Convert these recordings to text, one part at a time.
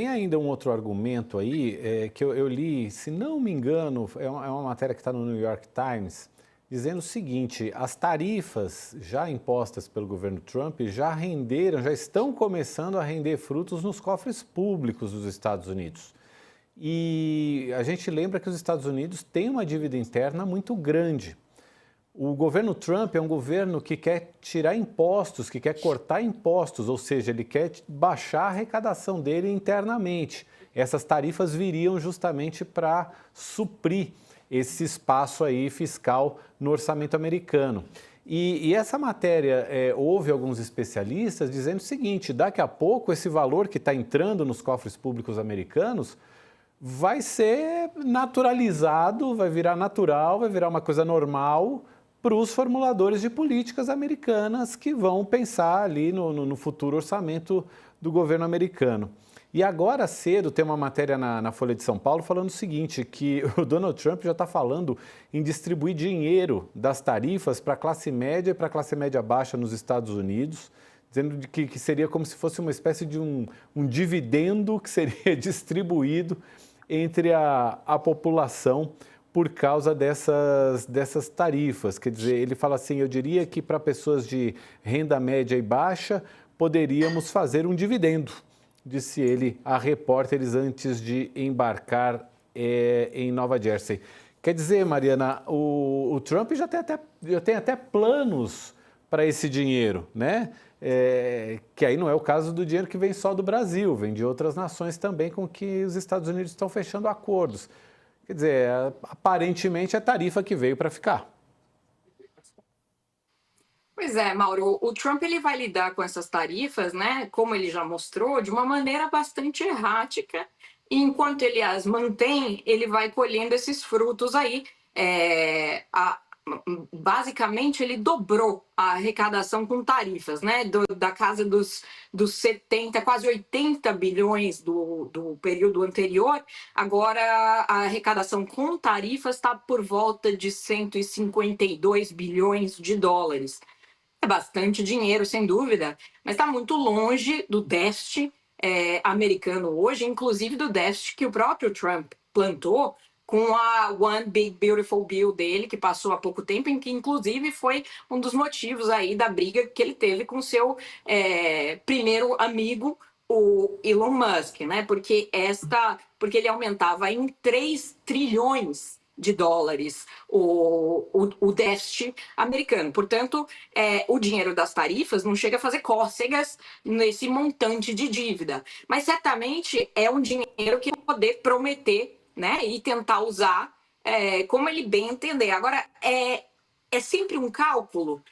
Tem ainda um outro argumento aí, que eu li, se não me engano, é uma matéria que está no New York Times, dizendo o seguinte: as tarifas já impostas pelo governo Trump já renderam, já estão começando a render frutos nos cofres públicos dos Estados Unidos. E a gente lembra que os Estados Unidos têm uma dívida interna muito grande. O governo Trump é um governo que quer tirar impostos, que quer cortar impostos, ou seja, ele quer baixar a arrecadação dele internamente. Essas tarifas viriam justamente para suprir esse espaço aí fiscal no orçamento americano. E essa matéria, houve alguns especialistas dizendo o seguinte: daqui a pouco esse valor que está entrando nos cofres públicos americanos vai ser naturalizado, vai virar natural, vai virar uma coisa normal para os formuladores de políticas americanas que vão pensar ali no futuro orçamento do governo americano. E agora cedo tem uma matéria na Folha de São Paulo falando o seguinte, que o Donald Trump já está falando em distribuir dinheiro das tarifas para a classe média e para a classe média baixa nos Estados Unidos, dizendo que seria como se fosse uma espécie de um dividendo que seria distribuído entre a população por causa dessas tarifas. Quer dizer, ele fala assim: eu diria que para pessoas de renda média e baixa poderíamos fazer um dividendo, disse ele a repórteres antes de embarcar em Nova Jersey. Quer dizer, Mariana, o Trump já tem até planos para esse dinheiro, né? Que aí não é o caso do dinheiro que vem só do Brasil, vem de outras nações também com que os Estados Unidos estão fechando acordos. Quer dizer, aparentemente é tarifa que veio para ficar. Pois é, Mauro, o Trump ele vai lidar com essas tarifas, né, como ele já mostrou, de uma maneira bastante errática, e enquanto ele as mantém, ele vai colhendo esses frutos aí. Basicamente, ele dobrou a arrecadação com tarifas, né, da casa dos 70, quase 80 bilhões do período anterior. Agora, a arrecadação com tarifas está por volta de 152 bilhões de dólares. É bastante dinheiro, sem dúvida, mas está muito longe do déficit americano hoje, inclusive do déficit que o próprio Trump plantou com a One Big Beautiful Bill dele, que passou há pouco tempo, em que inclusive foi um dos motivos aí da briga que ele teve com seu primeiro amigo, o Elon Musk, né? Porque ele aumentava em 3 trilhões de dólares o déficit americano. Portanto, o dinheiro das tarifas não chega a fazer cócegas nesse montante de dívida. Mas certamente é um dinheiro que poder prometer, né, e tentar usar como ele bem entender. Agora, é sempre um cálculo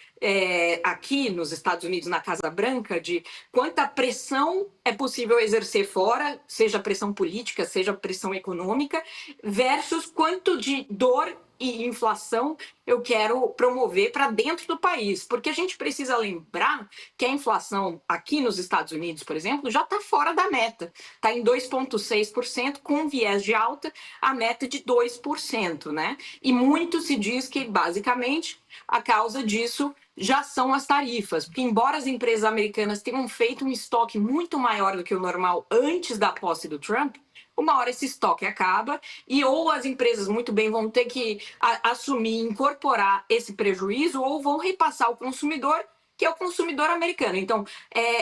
aqui nos Estados Unidos, na Casa Branca, de quanta pressão é possível exercer fora, seja pressão política, seja pressão econômica, versus quanto de dor e inflação eu quero promover para dentro do país. Porque a gente precisa lembrar que a inflação aqui nos Estados Unidos, por exemplo, já está fora da meta. Está em 2,6%, com viés de alta, a meta de 2%, né? E muito se diz que, basicamente, a causa disso já são as tarifas, porque embora as empresas americanas tenham feito um estoque muito maior do que o normal antes da posse do Trump, uma hora esse estoque acaba e ou as empresas muito bem vão ter que assumir, incorporar esse prejuízo, ou vão repassar ao consumidor, que é o consumidor americano. Então,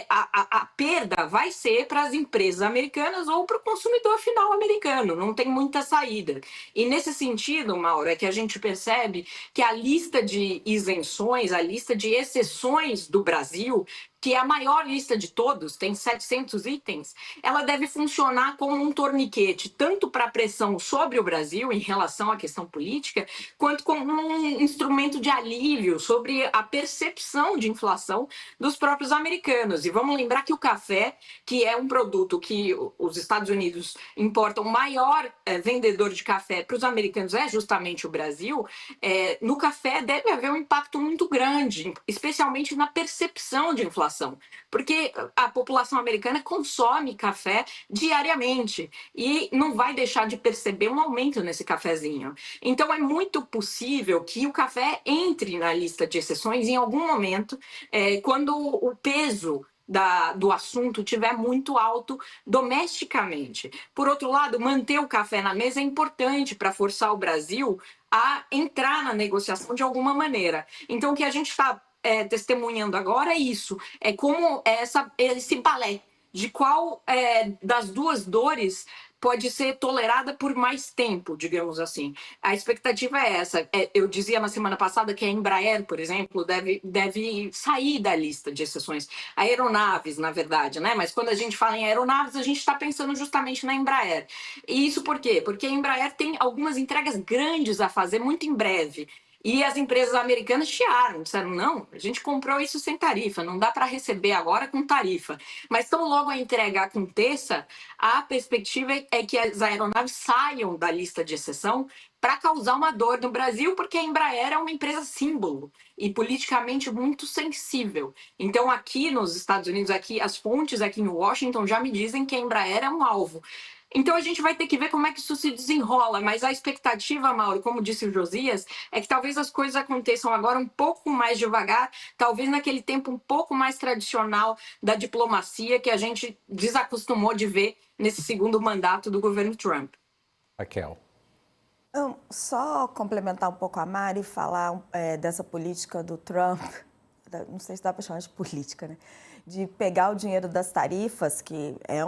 a perda vai ser para as empresas americanas ou para o consumidor final americano, não tem muita saída. E nesse sentido, Mauro, é que a gente percebe que a lista de isenções, a lista de exceções do Brasil, que é a maior lista de todos, tem 700 itens, ela deve funcionar como um torniquete, tanto para a pressão sobre o Brasil em relação à questão política, quanto como um instrumento de alívio sobre a percepção de inflação dos próprios americanos. E vamos lembrar que o café, que é um produto que os Estados Unidos importam, o maior vendedor de café para os americanos é justamente o Brasil. No café deve haver um impacto muito grande, especialmente na percepção de inflação, porque a população americana consome café diariamente e não vai deixar de perceber um aumento nesse cafezinho. Então é muito possível que o café entre na lista de exceções em algum momento, quando o peso do assunto estiver muito alto domesticamente. Por outro lado, manter o café na mesa é importante para forçar o Brasil a entrar na negociação de alguma maneira. Então, o que a gente está testemunhando agora é isso, é como esse balé de qual das duas dores pode ser tolerada por mais tempo, digamos assim. A expectativa é essa. Eu dizia na semana passada que a Embraer, por exemplo, deve sair da lista de exceções. Aeronaves, na verdade, né? Mas quando a gente fala em aeronaves, a gente está pensando justamente na Embraer. E isso por quê? Porque a Embraer tem algumas entregas grandes a fazer muito em breve. E as empresas americanas chiaram, disseram, não, a gente comprou isso sem tarifa, não dá para receber agora com tarifa. Mas tão logo a entrega aconteça, a perspectiva é que as aeronaves saiam da lista de exceção para causar uma dor no Brasil, porque a Embraer é uma empresa símbolo e politicamente muito sensível. Então, aqui nos Estados Unidos, as fontes aqui em Washington já me dizem que a Embraer é um alvo. Então, a gente vai ter que ver como é que isso se desenrola, mas a expectativa, Mauro, como disse o Josias, é que talvez as coisas aconteçam agora um pouco mais devagar, talvez naquele tempo um pouco mais tradicional da diplomacia que a gente desacostumou de ver nesse segundo mandato do governo Trump. Raquel. Só complementar um pouco a Mari e falar dessa política do Trump, não sei se dá para chamar de política, né? De pegar o dinheiro das tarifas, que é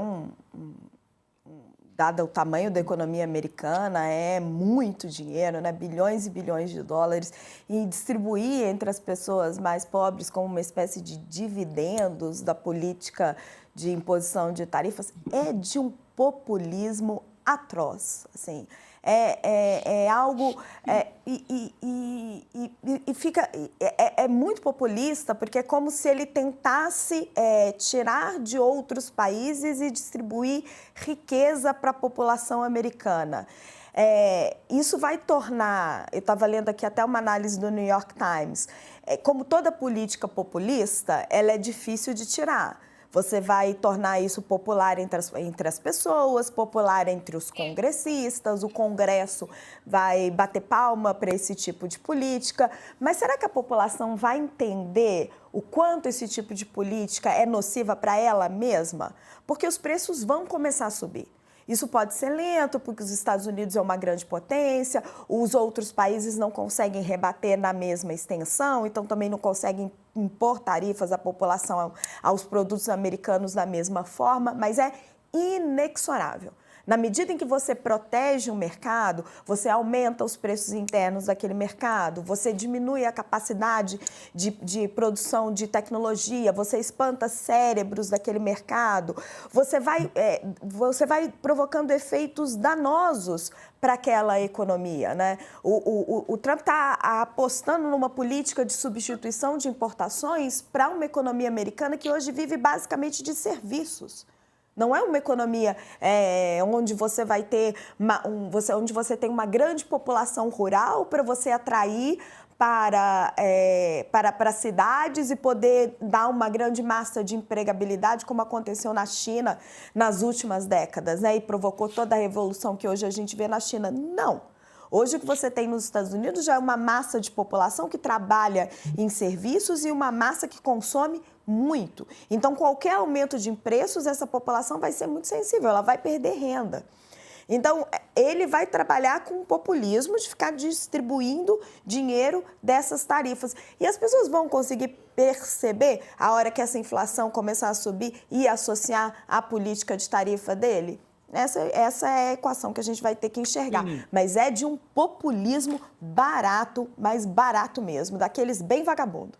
dado o tamanho da economia americana, é muito dinheiro, né? Bilhões e bilhões de dólares, e distribuir entre as pessoas mais pobres como uma espécie de dividendos da política de imposição de tarifas, é de um populismo atroz, assim. É algo é muito populista, porque é como se ele tentasse tirar de outros países e distribuir riqueza para a população americana. Isso vai tornar, eu estava lendo aqui até uma análise do New York Times, como toda política populista, ela é difícil de tirar. Você vai tornar isso popular entre as pessoas, popular entre os congressistas, o Congresso vai bater palma para esse tipo de política. Mas será que a população vai entender o quanto esse tipo de política é nociva para ela mesma? Porque os preços vão começar a subir. Isso pode ser lento, porque os Estados Unidos é uma grande potência, os outros países não conseguem rebater na mesma extensão, então também não conseguem impor tarifas à população, aos produtos americanos da mesma forma, mas é inexorável. Na medida em que você protege o mercado, você aumenta os preços internos daquele mercado, você diminui a capacidade de produção de tecnologia, você espanta cérebros daquele mercado, você vai provocando efeitos danosos para aquela economia, né? O Trump está apostando numa política de substituição de importações para uma economia americana que hoje vive basicamente de serviços. Não é uma economia onde você vai ter onde você tem uma grande população rural para você atrair para cidades e poder dar uma grande massa de empregabilidade, como aconteceu na China nas últimas décadas, né? E provocou toda a revolução que hoje a gente vê na China. Não. Hoje o que você tem nos Estados Unidos já é uma massa de população que trabalha em serviços e uma massa que consome muito. Então, qualquer aumento de preços, essa população vai ser muito sensível, ela vai perder renda. Então, ele vai trabalhar com o populismo de ficar distribuindo dinheiro dessas tarifas. E as pessoas vão conseguir perceber, a hora que essa inflação começar a subir, e associar a política de tarifa dele? Essa é a equação que a gente vai ter que enxergar. Mas é de um populismo barato, mas barato mesmo, daqueles bem vagabundo.